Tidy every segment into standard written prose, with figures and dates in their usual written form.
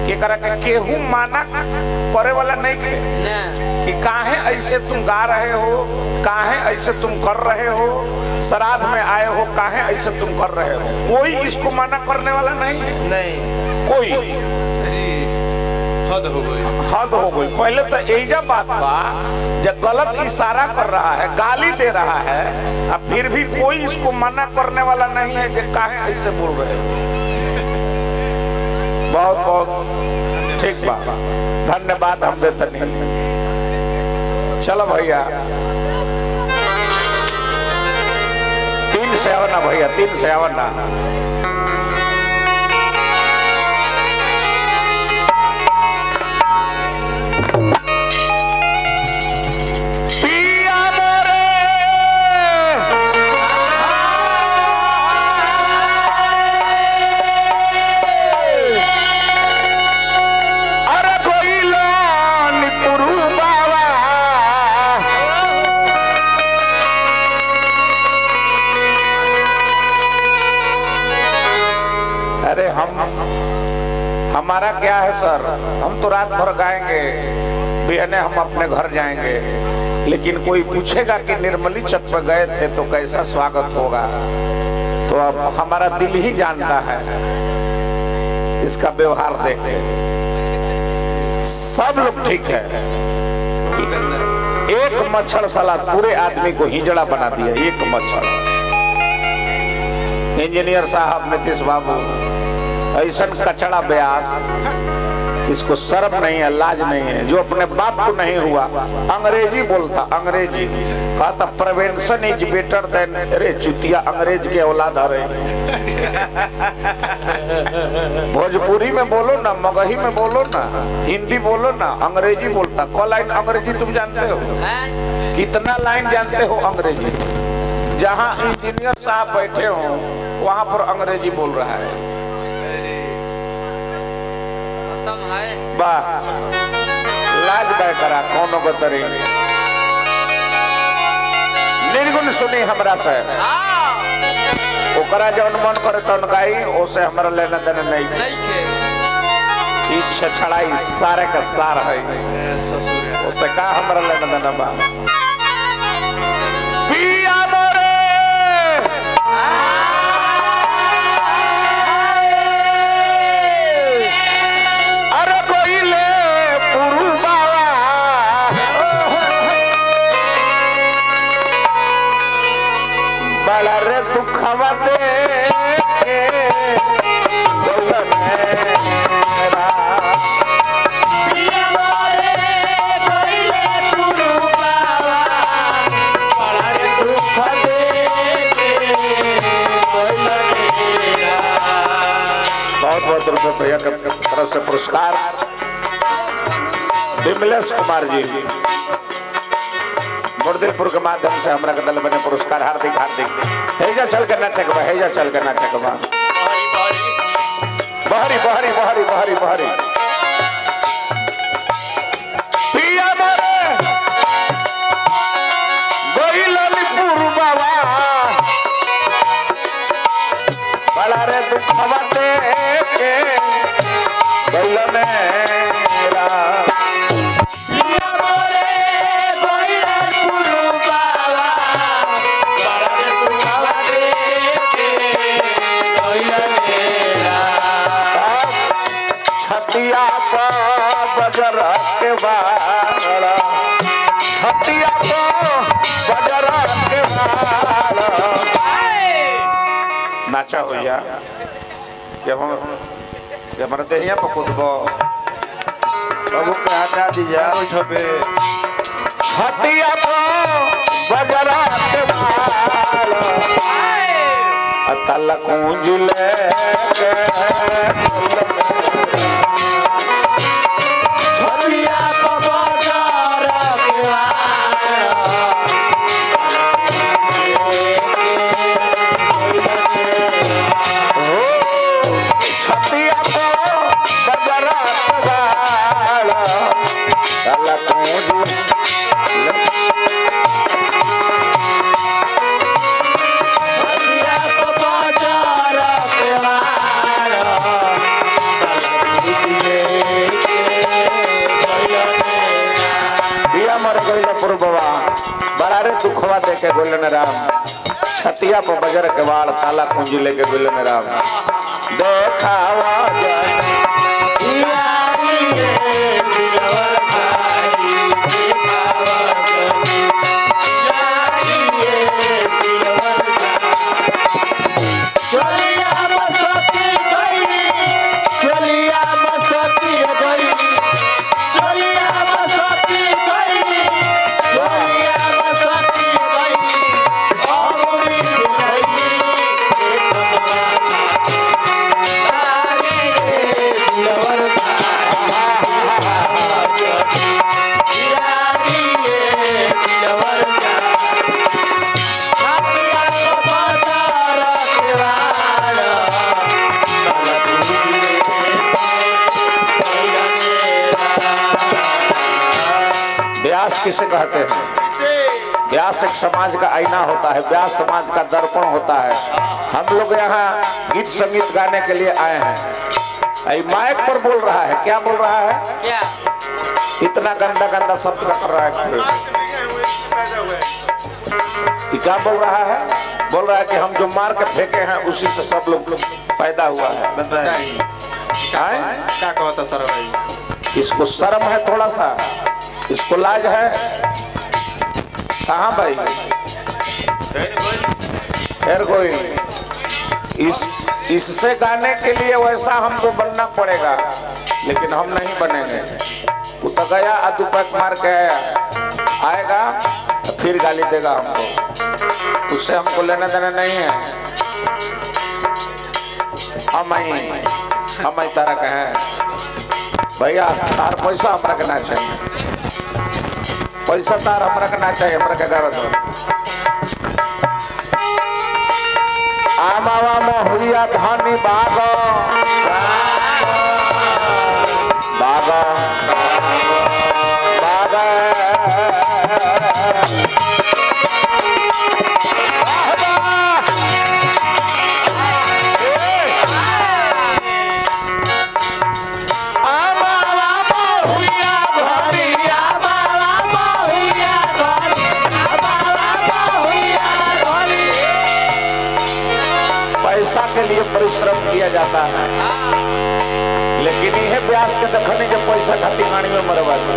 के करा के केहू माना करे वाला नहीं खे कि काहे ऐसे तुम गा रहे हो, काहे ऐसे तुम कर रहे हो, श्राद्ध में आए हो काहे ऐसे तुम कर रहे हो, कोई इसको माना करने वाला नहीं है। नहीं कोई। हद हो गई, हद हो गई। पहले तो एजा बात बा जब गलत इशारा कर रहा है, गाली दे रहा है, अब फिर भी कोई इसको मना करने वाला नहीं है कि काहे ऐसे बोल रहे हो। बहुत बहुत ठीक बा, धन्यवाद हम देते नहीं। चलो भैया 3 से आवना भैया, 3 से आवना। अरे हमारा क्या है सर, हम तो रात भर गाएंगे, बिहने हम अपने घर जाएंगे, लेकिन कोई पूछेगा कि निर्मली चक पर गए थे तो कैसा स्वागत होगा, तो अब हमारा दिल ही जानता है इसका व्यवहार देख के। सब लोग ठीक है, एक मच्छर साला पूरे आदमी को हिजड़ा बना दिया, एक मच्छर। इंजीनियर साहब नीतीश बाबू ऐसा कचड़ा ब्यास, इसको शर्म नहीं है, लाज नहीं है, जो अपने बाप को नहीं हुआ अंग्रेजी बोलता, अंग्रेजी कहता प्रिवेंशन इज बेटर देन, अरे चुतिया अंग्रेज के औलाद आ रहे। भोजपुरी में बोलो ना, मगही में बोलो ना, हिंदी बोलो ना, अंग्रेजी बोलता। कौन लाइन अंग्रेजी तुम जानते हो? कितना लाइन जानते हो अंग्रेजी? जहाँ इंजीनियर साहब बैठे हो वहां पर अंग्रेजी बोल रहा है। वाह, लाज बैकरा कौनो बतरी निर्गुण सुनी हमरा से, ओकरा जौन मन करे तौन गाई, ओसे हमरा लेना देना नहीं है। ई छछड़ाई सारे का सार है, ओसे का हमरा लेना देना बा। पिया मोरे बड़ा रे दुखवा दे बहुत रुपये भैया की तरफ से पुरस्कार विमलेश कुमार जी मुर्दिलपुर के माध्यम से हमारा दल बने पुरस्कार हार्दिक हार्दिक। हेजा चल के नाटक बा, हेजा चल के नाटक बा, बहरी बहरी बहरी बहरी बहरी पिया मोरे गोइलपुर बाबा बड़ा रे दुखवा दे के गइल मेरा। छतिया बजर के बाला, छतिया बजर के बाला नाचा भैया जब हमारे देहिया पर कूदबो बाबू के हटा दीजा छपे छतिया बजर के बाला तल कुंज ले पुर बाबा बड़ा रे दुखवा दे के बोलन राम छतिया पर बजर के वाल काला कुंजी लेके बोलन राम देखावा व्यास किसे कहते हैं? व्यास एक समाज का आईना होता है, व्यास समाज का दर्पण होता है। हम लोग यहाँ गीत संगीत गाने के लिए आए हैं। माइक पर बोल रहा है, क्या बोल रहा है? क्या? इतना गंदा गंदा शब्द कर रहा है। क्या बोल रहा है? बोल रहा है कि हम जो मार के फेंके हैं उसी से सब लोग पैदा हुआ है। क्या कहता सर भाई? इसको शर्म है थोड़ा सा, इसको लाज है कहाँ भाई? फिर कोई इससे गाने के लिए वैसा हमको बनना पड़ेगा, लेकिन हम नहीं बनेंगे। वो तो गया अदुपक मार के आएगा तो फिर गाली देगा हमको, उससे हमको लेना देना नहीं है। हम तारा कहे भैया तार पैसा हमरा के ना चाहिए, पैसा तार हमरा के ना चाहिए, हमरा के गावत हो। आमावा महुरिया धानी बागा बागा बागा पैसा के लिए परिश्रम किया जाता है, लेकिन यह व्यास के देखने जब पैसा खाती पानी में मरवा दो।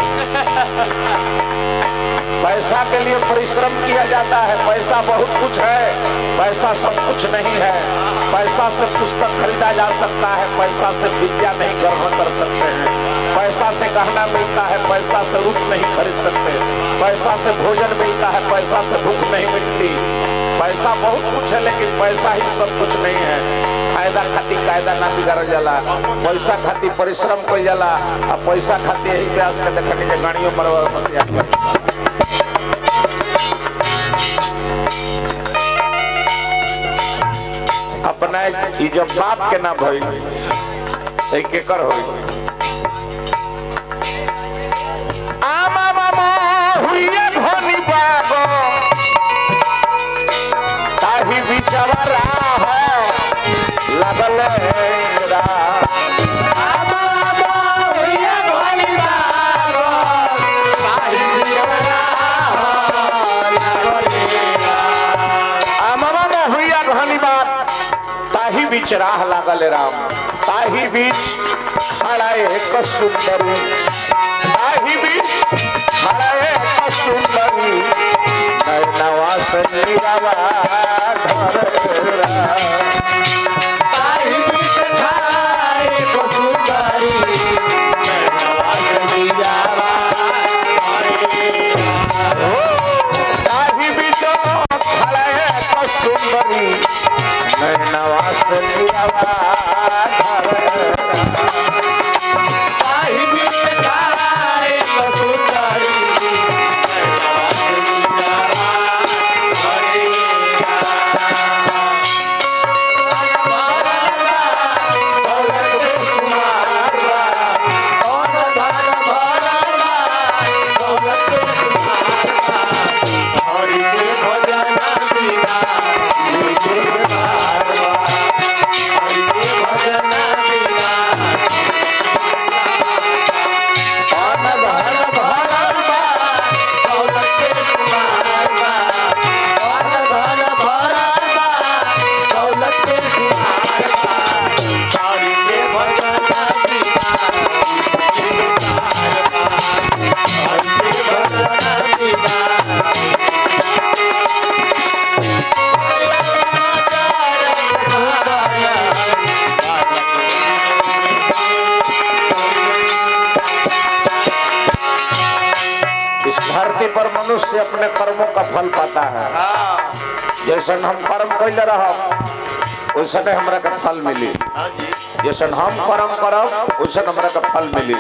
पैसा के लिए परिश्रम किया जाता है। पैसा बहुत कुछ है, पैसा सब कुछ नहीं है। पैसा से पुस्तक खरीदा जा सकता है, पैसा से विद्या नहीं ग्रहण कर सकते हैं। पैसा से गहना मिलता है, पैसा से रूप नहीं खरीद सकते। पैसा से भोजन मिलता है, पैसा से भूख नहीं मिटती। पैसा बहुत कुछ है, लेकिन पैसा ही सब कुछ नहीं है। फायदा खाती कायदा ना बिगाड़ जाला, पैसा खाती परिश्रम कोई जाला, और पैसा खाती यही व्यास के देखने जे गाड़ियों मरवा अपना जब बाप के ना भइल एक एकर होई। आमा मामा हुइया धनी बागो ताही बिचवा राह लगल रा। आमा मामा हुइया धनी बागो ताही बिचवा राह लगल रा। आमा मामा हुइया धनी बाग ताही बीच राह लागल राम। ताही बीच खड़ा एक सुंदरी, ताही बीच खड़ा एक सुंदरी, नैनवा संजीवा घर ताही बीच खड़ा एक सुंदरी, नैनवा संजीवा ताही बीच खड़ा एक सुंदरी, नैनवा संजीवा मनुष्य अपने कर्मों का फल पाता है। जैसे हम कर्म कैले रह वैसे हमरा का फल मिली, जैसे हम कर्म करब वैसे हमरा का फल मिली।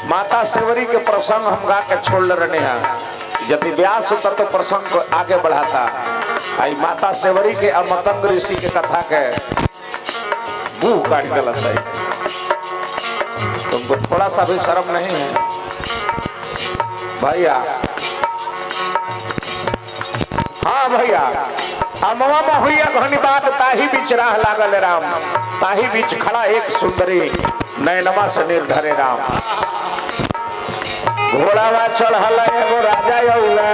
माता सेवरी के प्रसंग हम गा के छोड़ रहे हैं, यदि व्यास होता तो प्रसंग को आगे बढ़ाता। आई माता सेवरी के और मतंग ऋषि के कथा के मुंह काट गला सही। तुमको थोड़ा सा भी शर्म नहीं है भैया? हाँ भैया, अमवा महुआ घनी बात ताही बीच राह लागल राम, ताही बीच खड़ा एक सुंदरी नैनमा से निर्धरे राम। घोड़ावा चढ़ल एगो राजा अइले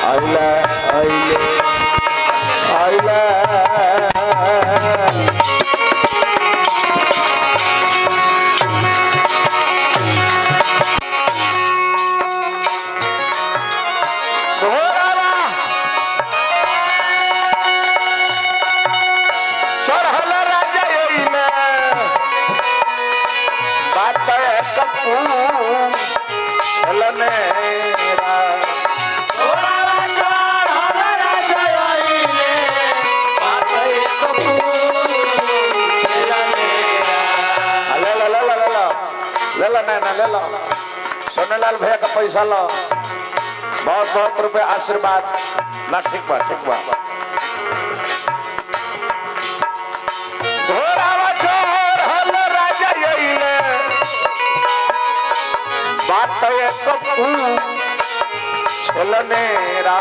अइले अइले अइले सोनेलाल भैया का पैसा लो, बहुत बहुत रुपए आशीर्वाद ना। ठीक बा ठीक बा। घोड़ावा चोर हल राजा अइले, बात एक छलनेरा।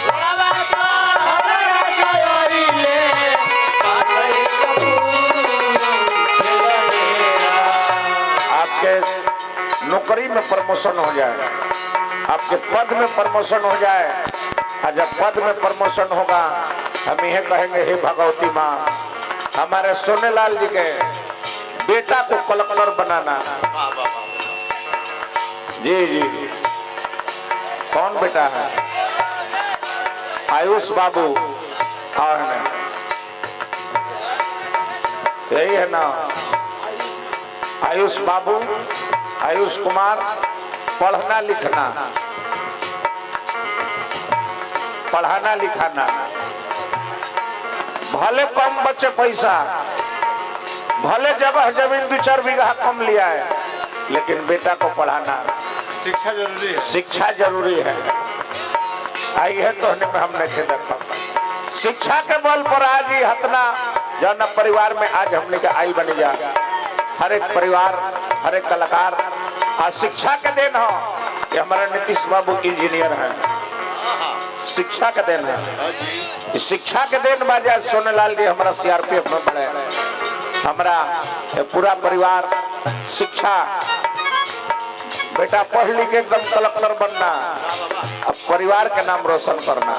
घोड़ावा चोर हल राजा अइले, बात एक छलनेरा। आपके नौकरी में प्रमोशन हो जाए, आपके पद में प्रमोशन हो जाए, और जब पद में प्रमोशन होगा हम यह कहेंगे हे भगवती माँ, हमारे सोनेलाल जी के बेटा को कलेक्टर बनाना। जी जी, कौन बेटा है? आयुष बाबू, और यही है ना आयुष बाबू, आयुष कुमार। पढ़ना लिखना, पढ़ाना लिखाना, भले कम बच्चे पैसा, भले जगह जमीन 2-4 बीघा कम लिया है, लेकिन बेटा को पढ़ाना, शिक्षा जरूरी है, शिक्षा जरूरी है। आई है तो हमने देखा शिक्षा के बल पर आज ही हतना जन परिवार में आज हमने के आयल बनी जा। हर एक परिवार, हर एक कलाकार आज शिक्षा के देन हो। ये हमारा नीतीश बाबू इंजीनियर हैं, शिक्षा के देन है। शिक्षा के देन बाजा सोनेलाल जी हमारा सीआरपीएफ में पढ़े, हमारा पूरा परिवार शिक्षा। बेटा पढ़ लिख के एकदम कलेक्टर बनना, अब परिवार के नाम रोशन करना।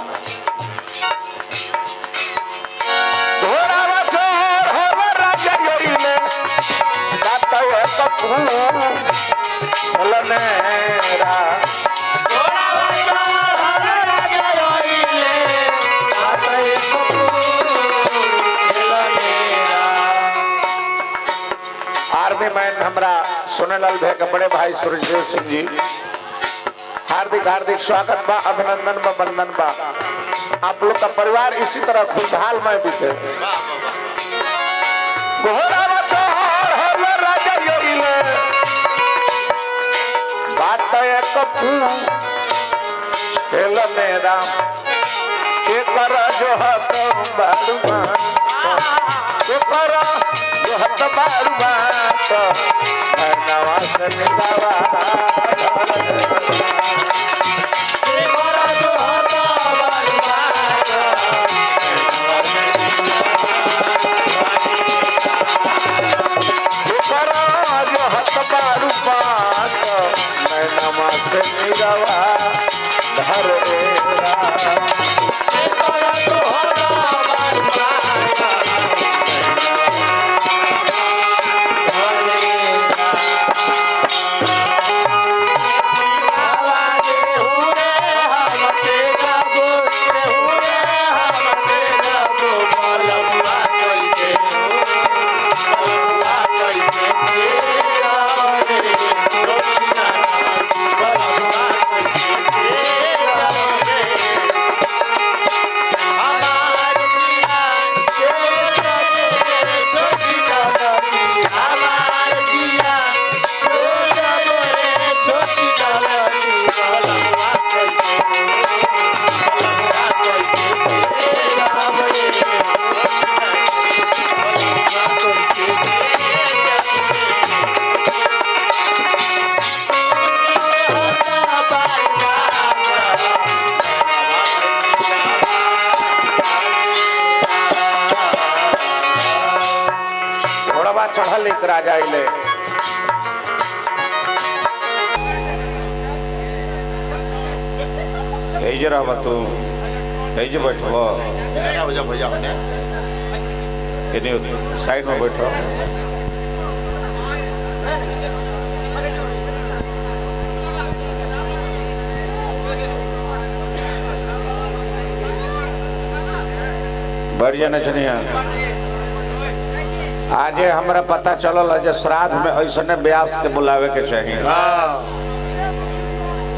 आर्मी मैन हमारा सोनेलाल भैया के बड़े भाई सूरजदेव सिंह जी, हार्दिक हार्दिक स्वागत बा, अभिनंदन बा, वंदन बा। आप लोग का परिवार इसी तरह खुशहाल में बीते। बात एक खेल मेरा के कर जो हत बारुमा, के कर जो हत बारुमा, तो नवास निगावा हवा चढ़ल एक राजा ले जरा तू बैठो साइड में बैठो। बढ़ जाना चाहिए। आज हमरा पता चलल है श्राद्ध में ऐसने व्यास के बुलावे के चाहिए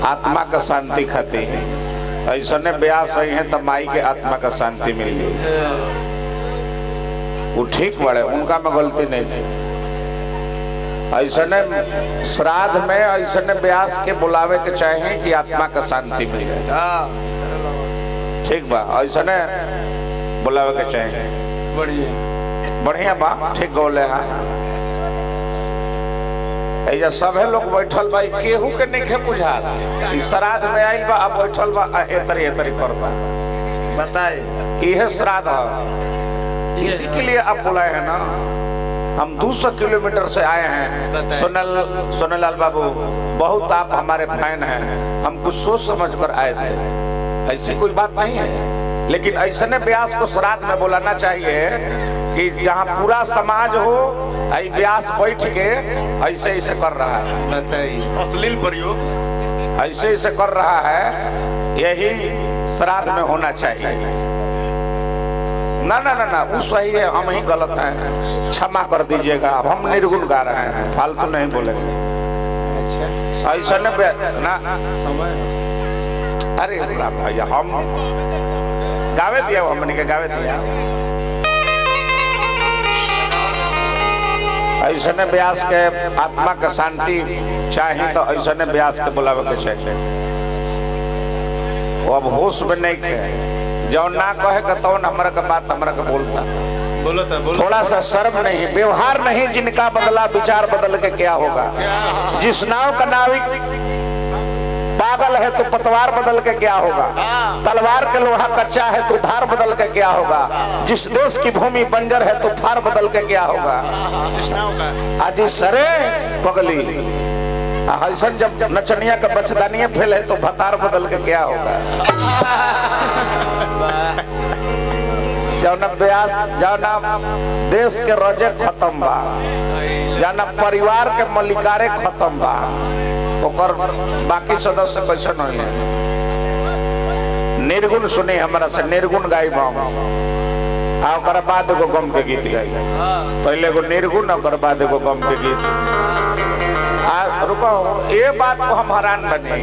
आत्मा का शांति खातिर। ऐसने व्यास आई है तो माई के आत्मा का शांति मिल गई। वो ठीक बड़े उनका में गलती नहीं थी। ऐसने श्राद्ध में ऐसने व्यास के बुलावे के चाहिए कि आत्मा का शांति मिल जाए। ठीक बा ऐसने बुलावे के चाहिए। बढ़िया बा ठीक बोले। ऐसा सभे लोग बैठल बा केहू के नहीं बुझा श्राद्ध में आइल बा अब बैठल बा एतरी करता बताए यह श्राद्ध है। इसी के लिए आप बुलाए हैं ना। हम 200 किलोमीटर से आए हैं। सोनेलाल बाबू बहुत आप हमारे फैन हैं। हम कुछ सोच समझ कर आए थे। ऐसी कोई बात नहीं है। लेकिन ऐसे व्यास को श्राद्ध में बुलाना चाहिए कि जहाँ पूरा समाज हो व्यास बैठ के ऐसे कर रहा है। अश्लील प्रयोग ऐसे कर रहा है। यही श्राद्ध में होना चाहिए। ना ना ना ना वो सही है हम ही गलत हैं। क्षमा कर दीजिएगा। अब हम निर्गुण गा रहे हैं फालतू नहीं बोलेंगे। ऐसा ना अरे भैया हम गावे दिया हमने के गावे दिया। ऐसने व्यास के आत्मा का शांति चाहिए तो ऐसने व्यास के बुलावे के चाहिए। वो अब होश में नहीं थे जो ना कहे का तो हमरा का बात हमरा का बोलता थोड़ा सा शर्म नहीं व्यवहार नहीं। जिनका बदला विचार बदल के क्या होगा। जिस नाव का नाविक पागल है तो पतवार बदल के क्या होगा। तलवार के लोहा कच्चा है तो धार बदल के क्या होगा। जिस देश की भूमि बंजर है तो फार बदल के क्या होगा। आज सरे पगली हसन जब नचनिया का बचदानिया फेल है तो भतार बदल के क्या होगा। जौना ब्यास जौना देश के रजे खत्म बा जौना परिवार के मलिकारे खत्म बा ओकर बाकी सदस्य कैसे नहीं है। निर्गुण सुने हमारा से निर्गुण गाई बाओ बाद एगो गम के गीत गाई। पहले एगो निर्गुण और बाद एगो गम के गीत। रुको ये बात को हम हैरान बने।